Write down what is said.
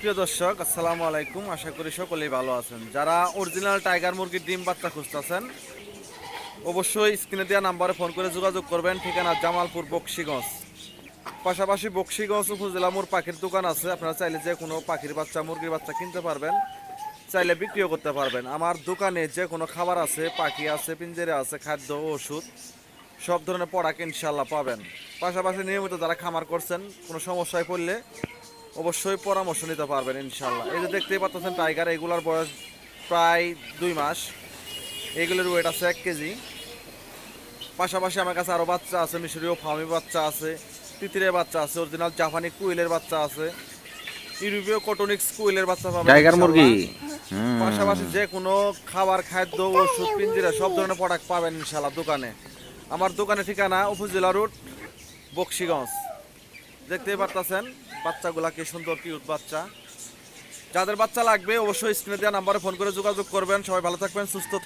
সুপ্রিয় দর্শক, আসসালামু আলাইকুম। আশা করি সকলেই ভালো আছেন। যারা অরিজিনাল টাইগার মুরগির ডিম বাচ্চা খুঁজতেছেন অবশ্যই স্ক্রিনে দেওয়া নাম্বারে ফোন করে যোগাযোগ করবেন। ঠিকানা জামালপুর বকশীগঞ্জ। পাশাপাশি বকশীগঞ্জ উপজেলা মোড় পাখির দোকান আছে। আপনারা চাইলে যে কোনো পাখির বাচ্চা মুরগির বাচ্চা কিনতে পারবেন, চাইলে বিক্রিও করতে পারবেন। আমার দোকানে যে কোনো খাবার আছে, পাখি আছে, পিঞ্জেরে আছে, খাদ্য ও ওষুধ সব ধরনের প্রোডাক্ট ইনশাল্লাহ পাবেন। পাশাপাশি নিয়মিত যারা খামার করছেন কোনো সমস্যায় পড়লে অবশ্যই পরামর্শ নিতে পারবেন ইনশাল্লাহ। এই যে দেখতেই পাচ্ছেন টাইগার, এগুলার বয়স প্রায় 2 মাস। এগুলোর ওয়েট আছে 1 কেজি। পাশাপাশি আমার কাছে আরও বাচ্চা আছে, মিশরীয় ফার্মি বাচ্চা আছে, তিতিরের বাচ্চা আছে, অরিজিনাল জাপানি কুইলের বাচ্চা আছে, ইউরোপীয় কটনিক্স কুইলের বাচ্চা পাবেন টাইগার মুরগি। পাশাপাশি যে কোনো খাবার, খাদ্য, ওষুধ, পিঞ্জিরা সব ধরনের প্রোডাক্ট পাবেন ইনশাল্লাহ দোকানে। আমার দোকানের ঠিকানা উপজেলা রোড, বকশীগঞ্জ। দেখতেই পারতেছেন বাচ্চাগুলা কি সুন্দর কিউট বাচ্চা। যাদের বাচ্চা লাগবে অবশ্যই স্ক্রিনে দেওয়া নাম্বারে ফোন করে যোগাযোগ করবেন। সবাই ভালো থাকবেন, সুস্থ থাকবেন।